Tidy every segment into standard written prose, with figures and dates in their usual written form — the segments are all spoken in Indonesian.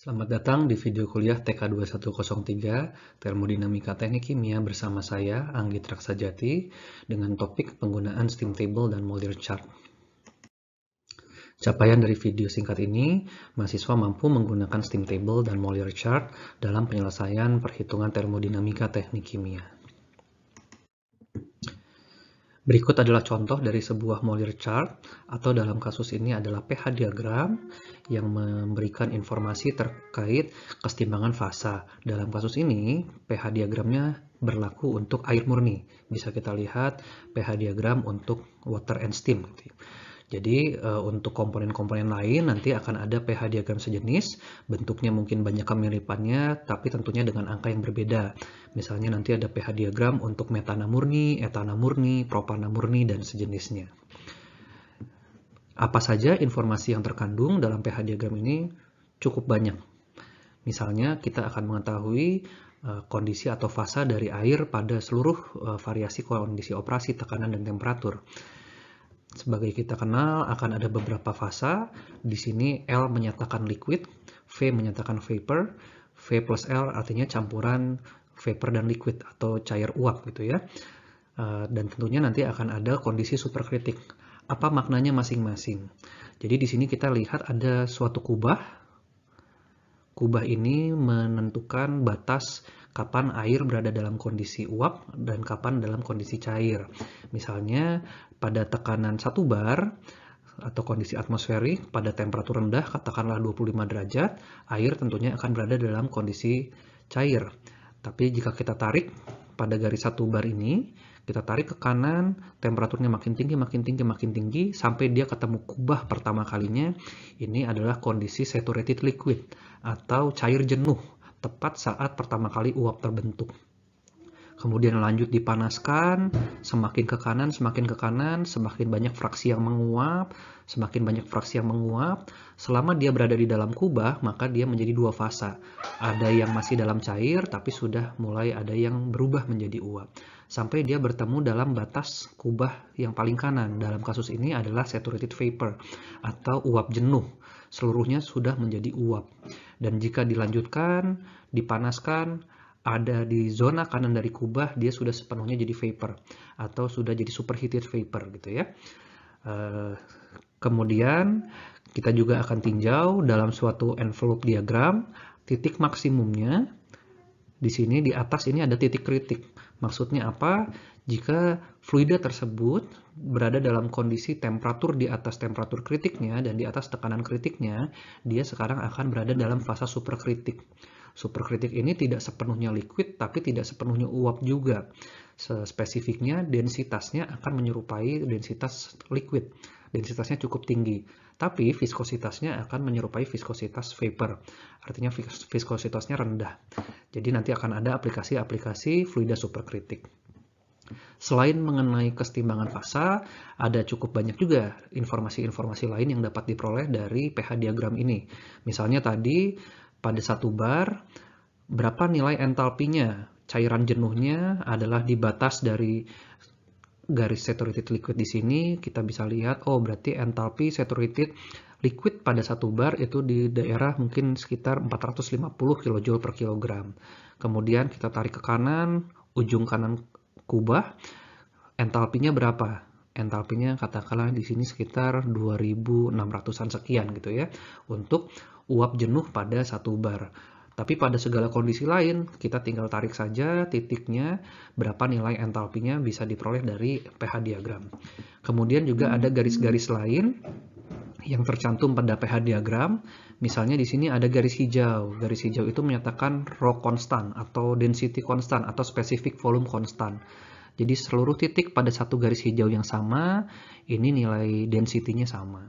Selamat datang di video kuliah TK2103 Termodinamika Teknik Kimia bersama saya, Anggi Traksajati, dengan topik penggunaan steam table dan Mollier chart. Capaian dari video singkat ini, mahasiswa mampu menggunakan steam table dan Mollier chart dalam penyelesaian perhitungan termodinamika teknik kimia. Berikut adalah contoh dari sebuah Mollier chart, atau dalam kasus ini adalah pH diagram yang memberikan informasi terkait kesetimbangan fasa. Dalam kasus ini, pH diagramnya berlaku untuk air murni. Bisa kita lihat pH diagram untuk water and steam. Jadi untuk komponen-komponen lain nanti akan ada pH diagram sejenis, bentuknya mungkin banyak kemiripannya, tapi tentunya dengan angka yang berbeda. Misalnya nanti ada pH diagram untuk metana murni, etana murni, propana murni, dan sejenisnya. Apa saja informasi yang terkandung dalam pH diagram ini cukup banyak. Misalnya kita akan mengetahui kondisi atau fasa dari air pada seluruh variasi kondisi operasi, tekanan, dan temperatur. Sebagai kita kenal, akan ada beberapa fasa. Di sini L menyatakan liquid, V menyatakan vapor, V plus L artinya campuran vapor dan liquid atau cair uap gitu ya. Dan tentunya nanti akan ada kondisi superkritik. Apa maknanya masing-masing? Jadi di sini kita lihat ada suatu kubah. Kubah ini menentukan batas kapan air berada dalam kondisi uap dan kapan dalam kondisi cair. Misalnya pada tekanan 1 bar atau kondisi atmosferik pada temperatur rendah katakanlah 25 derajat, air tentunya akan berada dalam kondisi cair. Tapi jika kita tarik pada garis 1 bar ini, kita tarik ke kanan, temperaturnya makin tinggi, makin tinggi, makin tinggi, sampai dia ketemu kubah pertama kalinya. Ini adalah kondisi saturated liquid atau cair jenuh, tepat saat pertama kali uap terbentuk. Kemudian lanjut dipanaskan, semakin ke kanan, semakin ke kanan, semakin banyak fraksi yang menguap, semakin banyak fraksi yang menguap. Selama dia berada di dalam kubah, maka dia menjadi dua fasa. Ada yang masih dalam cair, tapi sudah mulai ada yang berubah menjadi uap. Sampai dia bertemu dalam batas kubah yang paling kanan. Dalam kasus ini adalah saturated vapor atau uap jenuh. Seluruhnya sudah menjadi uap. Dan jika dilanjutkan, dipanaskan, ada di zona kanan dari kubah, dia sudah sepenuhnya jadi vapor atau sudah jadi superheated vapor gitu ya. Kemudian kita juga akan tinjau dalam suatu envelope diagram titik maksimumnya. Di sini di atas ini ada titik kritik. Maksudnya apa? Jika fluida tersebut berada dalam kondisi temperatur di atas temperatur kritiknya dan di atas tekanan kritiknya, dia sekarang akan berada dalam fase superkritik. Superkritik ini tidak sepenuhnya liquid, tapi tidak sepenuhnya uap juga. Spesifiknya densitasnya akan menyerupai densitas liquid. Densitasnya cukup tinggi, tapi viskositasnya akan menyerupai viskositas vapor. Artinya viskositasnya rendah. Jadi nanti akan ada aplikasi-aplikasi fluida superkritik. Selain mengenai kesetimbangan fasa, ada cukup banyak juga informasi-informasi lain yang dapat diperoleh dari pH diagram ini. Misalnya tadi pada 1 bar, berapa nilai entalpinya? Cairan jenuhnya adalah di batas dari garis saturated liquid di sini. Kita bisa lihat, oh berarti entalpi saturated liquid pada 1 bar itu di daerah mungkin sekitar 450 kJ per kilogram. Kemudian kita tarik ke kanan, ujung kanan kubah, entalpinya berapa? Entalpinya katakanlah di sini sekitar 2600-an sekian gitu ya, untuk uap jenuh pada 1 bar. Tapi pada segala kondisi lain, kita tinggal tarik saja titiknya, berapa nilai entalpinya bisa diperoleh dari pH diagram. Kemudian juga ada garis-garis lain yang tercantum pada pH diagram. Misalnya di sini ada garis hijau. Garis hijau itu menyatakan rho konstan atau density konstan atau specific volume konstan. Jadi seluruh titik pada satu garis hijau yang sama, ini nilai density-nya sama.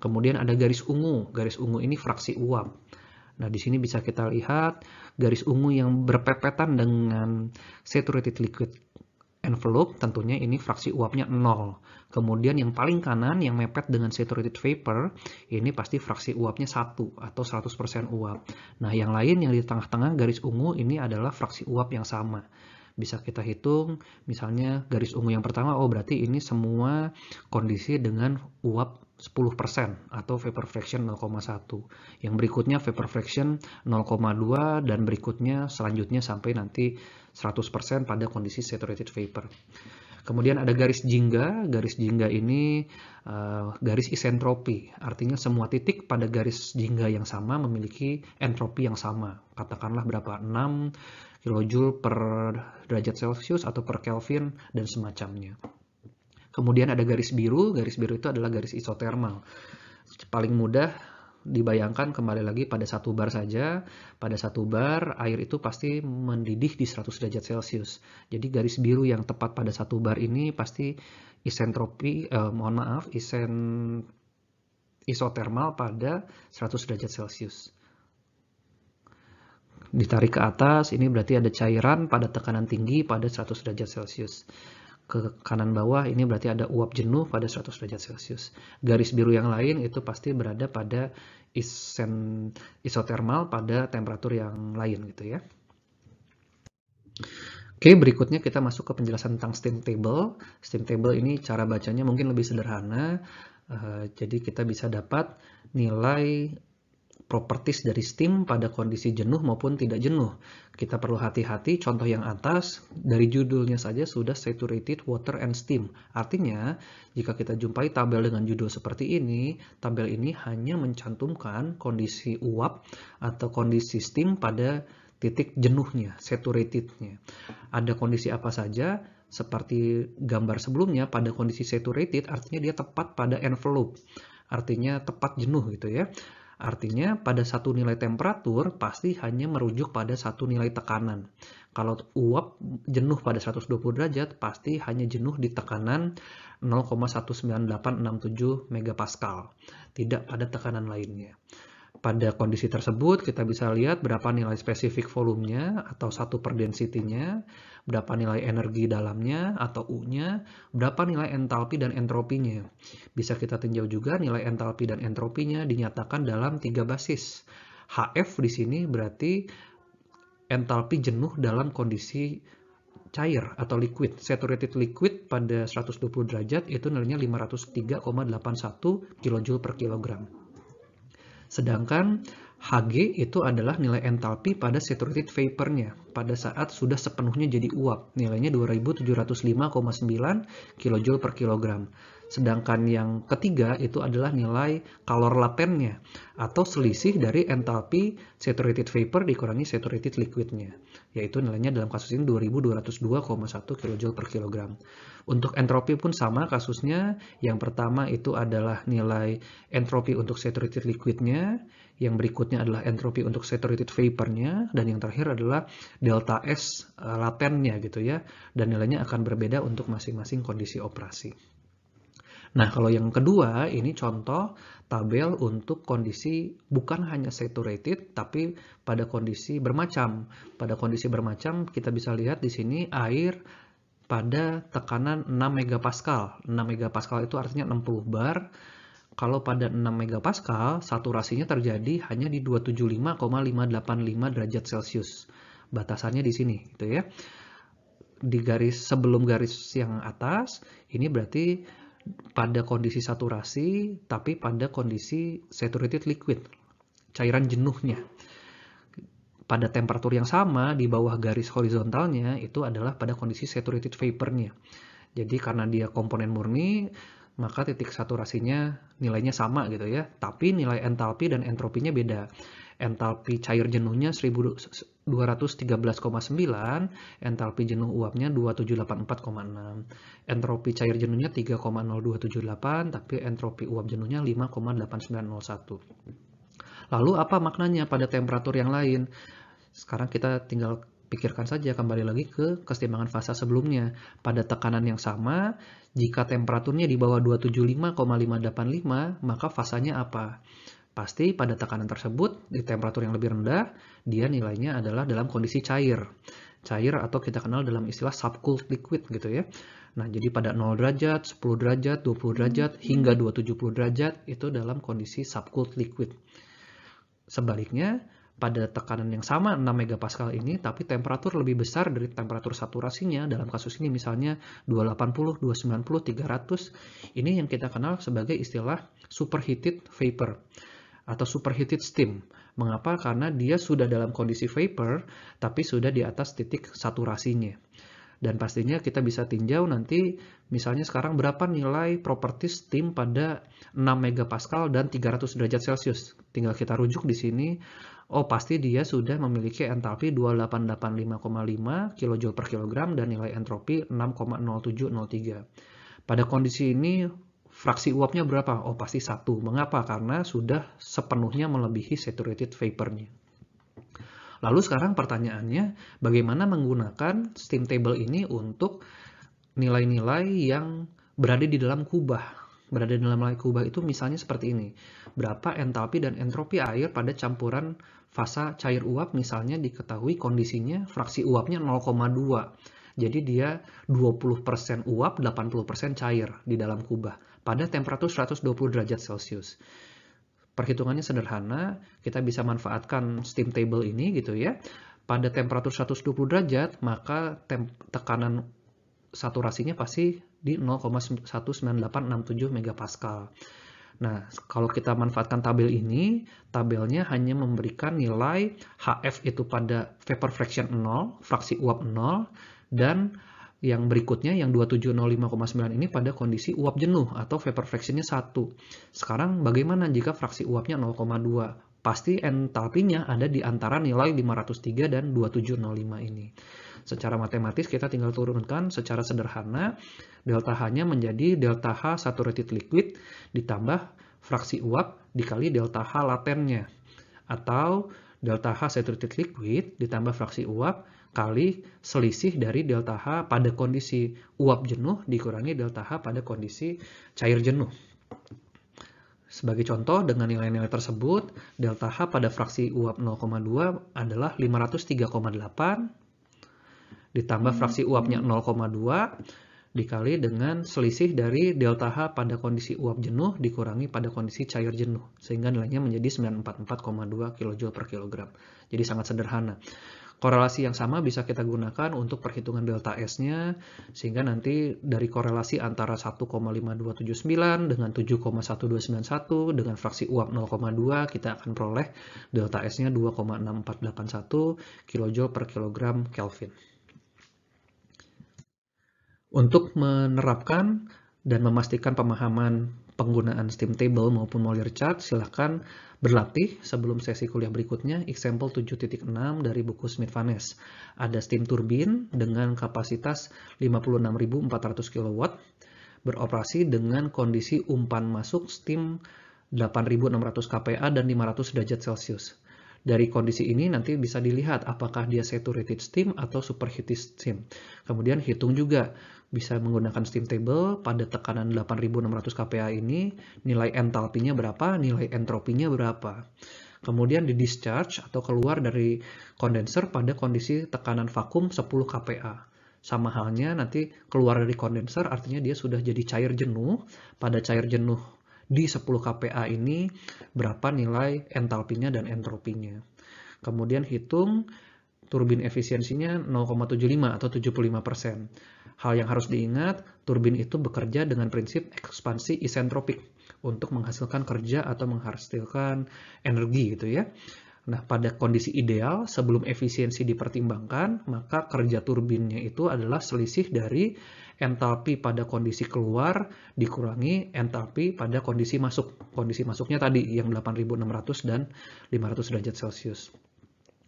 Kemudian ada garis ungu. Garis ungu ini fraksi uap. Nah, di sini bisa kita lihat garis ungu yang berpepetan dengan saturated liquid envelope, tentunya ini fraksi uapnya 0. Kemudian yang paling kanan yang mepet dengan saturated vapor, ini pasti fraksi uapnya 1 atau 100% uap. Nah, yang lain yang di tengah-tengah garis ungu ini adalah fraksi uap yang sama. Bisa kita hitung, misalnya garis ungu yang pertama, oh berarti ini semua kondisi dengan uap 10% atau vapor fraction 0,1. Yang berikutnya vapor fraction 0,2 dan berikutnya selanjutnya sampai nanti 100% pada kondisi saturated vapor. Kemudian ada garis jingga ini garis isentropi, artinya semua titik pada garis jingga yang sama memiliki entropi yang sama. Katakanlah berapa? 6 kJ per derajat Celcius atau per Kelvin dan semacamnya. Kemudian ada garis biru itu adalah garis isotermal. Paling mudah dibayangkan kembali lagi pada satu bar saja. Pada satu bar, air itu pasti mendidih di 100 derajat Celcius. Jadi garis biru yang tepat pada satu bar ini pasti isotermal pada 100 derajat Celcius. Ditarik ke atas, ini berarti ada cairan pada tekanan tinggi pada 100 derajat Celcius. Ke kanan bawah ini berarti ada uap jenuh pada 100 derajat Celcius. Garis biru yang lain itu pasti berada pada isotermal pada temperatur yang lain gitu ya. Oke, berikutnya kita masuk ke penjelasan tentang steam table. Steam table ini cara bacanya mungkin lebih sederhana. Jadi kita bisa dapat nilai properties dari steam pada kondisi jenuh maupun tidak jenuh. Kita perlu hati-hati, contoh yang atas, dari judulnya saja sudah saturated water and steam. Artinya, jika kita jumpai tabel dengan judul seperti ini, tabel ini hanya mencantumkan kondisi uap atau kondisi steam pada titik jenuhnya, saturatednya. Ada kondisi apa saja? Seperti gambar sebelumnya, pada kondisi saturated artinya dia tepat pada envelope, artinya tepat jenuh gitu ya. Artinya pada satu nilai temperatur pasti hanya merujuk pada satu nilai tekanan. Kalau uap jenuh pada 120 derajat pasti hanya jenuh di tekanan 0,19867 megapascal, tidak pada tekanan lainnya. Pada kondisi tersebut kita bisa lihat berapa nilai spesifik volumenya atau 1 per density-nya, berapa nilai energi dalamnya atau U-nya, berapa nilai entalpi dan entropinya. Bisa kita tinjau juga nilai entalpi dan entropinya dinyatakan dalam 3 basis. HF di sini berarti entalpi jenuh dalam kondisi cair atau liquid. Saturated liquid pada 120 derajat itu nilainya 503,81 kJ per kilogram. Sedangkan Hg itu adalah nilai entalpi pada saturated vapor-nya pada saat sudah sepenuhnya jadi uap. Nilainya 2705,9 kJ per kilogram. Sedangkan yang ketiga itu adalah nilai kalor latennya atau selisih dari entalpi saturated vapor dikurangi saturated liquid-nya. Yaitu nilainya dalam kasus ini 2202,1 kJ per kilogram. Untuk entropi pun sama kasusnya. Yang pertama itu adalah nilai entropi untuk saturated liquid-nya. Yang berikutnya adalah entropi untuk saturated vapor-nya. Dan yang terakhir adalah delta S latennya gitu ya. Dan nilainya akan berbeda untuk masing-masing kondisi operasi. Nah, kalau yang kedua, ini contoh tabel untuk kondisi bukan hanya saturated, tapi pada kondisi bermacam. Pada kondisi bermacam, kita bisa lihat di sini air pada tekanan 6 megapascal. 6 megapascal itu artinya 60 bar. Kalau pada 6 megapascal, saturasinya terjadi hanya di 275,585 derajat Celcius. Batasannya di sini, gitu ya. Di garis sebelum garis yang atas, ini berarti pada kondisi saturasi, tapi pada kondisi saturated liquid, cairan jenuhnya. Pada temperatur yang sama, di bawah garis horizontalnya, itu adalah pada kondisi saturated vapor-nya. Jadi karena dia komponen murni, maka titik saturasinya nilainya sama gitu ya. Tapi nilai entalpi dan entropinya beda. Entalpi cair jenuhnya 1213,9, entalpi jenuh uapnya 2784,6. Entropi cair jenuhnya 3,0278, tapi entropi uap jenuhnya 5,8901. Lalu apa maknanya pada temperatur yang lain? Sekarang kita tinggal pikirkan saja kembali lagi ke keseimbangan fasa sebelumnya. Pada tekanan yang sama, jika temperaturnya di bawah 275,585, maka fasanya apa? Pasti pada tekanan tersebut, di temperatur yang lebih rendah, dia nilainya adalah dalam kondisi cair. Cair atau kita kenal dalam istilah subcooled liquid gitu ya. Nah, jadi pada 0 derajat, 10 derajat, 20 derajat, hingga 270 derajat, itu dalam kondisi subcooled liquid. Sebaliknya, pada tekanan yang sama 6 megapascal ini, tapi temperatur lebih besar dari temperatur saturasinya. Dalam kasus ini misalnya 280, 290, 300. Ini yang kita kenal sebagai istilah superheated vapor atau superheated steam. Mengapa? Karena dia sudah dalam kondisi vapor, tapi sudah di atas titik saturasinya. Dan pastinya kita bisa tinjau nanti, misalnya sekarang berapa nilai properti steam pada 6 megapascal dan 300 derajat Celcius. Tinggal kita rujuk di sini. Oh, pasti dia sudah memiliki entalpi 2885,5 kJ per kilogram dan nilai entropi 6,0703. Pada kondisi ini, fraksi uapnya berapa? Oh, pasti 1. Mengapa? Karena sudah sepenuhnya melebihi saturated vapor-nya. Lalu sekarang pertanyaannya, bagaimana menggunakan steam table ini untuk nilai-nilai yang berada di dalam kubah? Berada di dalam nilai kubah itu misalnya seperti ini. Berapa entalpi dan entropi air pada campuran fasa cair uap, misalnya diketahui kondisinya fraksi uapnya 0,2. Jadi dia 20% uap, 80% cair di dalam kubah pada temperatur 120 derajat Celcius. Perhitungannya sederhana, kita bisa manfaatkan steam table ini gitu ya. Pada temperatur 120 derajat, maka tekanan saturasinya pasti di 0,19867 megapascal. Nah, kalau kita manfaatkan tabel ini, tabelnya hanya memberikan nilai HF itu pada vapor fraction 0, fraksi uap 0, dan yang berikutnya, yang 2705,9 ini pada kondisi uap jenuh atau vapor fraction-nya 1. Sekarang bagaimana jika fraksi uapnya 0,2? Pasti entalpinya ada di antara nilai 503 dan 2705 ini. Secara matematis kita tinggal turunkan secara sederhana, delta H-nya menjadi delta H saturated liquid ditambah fraksi uap dikali delta H latennya. Atau delta H saturated liquid ditambah fraksi uap kali selisih dari delta H pada kondisi uap jenuh dikurangi delta H pada kondisi cair jenuh. Sebagai contoh, dengan nilai-nilai tersebut, delta H pada fraksi uap 0,2 adalah 503,8 ditambah fraksi uapnya 0,2 dikali dengan selisih dari delta H pada kondisi uap jenuh dikurangi pada kondisi cair jenuh, sehingga nilainya menjadi 944,2 kJ per kilogram. Jadi sangat sederhana. Korelasi yang sama bisa kita gunakan untuk perhitungan delta S-nya, sehingga nanti dari korelasi antara 1,5279 dengan 7,1291 dengan fraksi uap 0,2, kita akan peroleh delta S-nya 2,6481 kJ per kilogram Kelvin. Untuk menerapkan dan memastikan pemahaman penggunaan steam table maupun Molear chart, silahkan berlatih sebelum sesi kuliah berikutnya. Example 7.6 dari buku Smith-Van Ness. Ada steam turbine dengan kapasitas 56.400 kW, beroperasi dengan kondisi umpan masuk steam 8.600 kPa dan 500 derajat Celcius. Dari kondisi ini nanti bisa dilihat apakah dia saturated steam atau superheated steam. Kemudian hitung juga, bisa menggunakan steam table pada tekanan 8.600 kPa ini, nilai entalpinya berapa, nilai entropinya berapa. Kemudian di discharge atau keluar dari kondenser pada kondisi tekanan vakum 10 kPa. Sama halnya nanti keluar dari kondenser artinya dia sudah jadi cair jenuh. Pada cair jenuh di 10 kPa ini berapa nilai entalpinya dan entropinya. Kemudian hitung turbin efisiensinya 0,75 atau 75%. Hal yang harus diingat, turbin itu bekerja dengan prinsip ekspansi isentropik untuk menghasilkan kerja atau menghasilkan energi gitu ya. Nah, pada kondisi ideal sebelum efisiensi dipertimbangkan, maka kerja turbinnya itu adalah selisih dari entalpi pada kondisi keluar dikurangi entalpi pada kondisi masuk. Kondisi masuknya tadi yang 8.600 dan 500 derajat Celcius.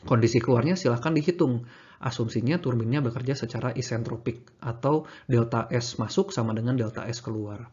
Kondisi keluarnya silahkan dihitung. Asumsinya turbinnya bekerja secara isentropik atau delta S masuk sama dengan delta S keluar.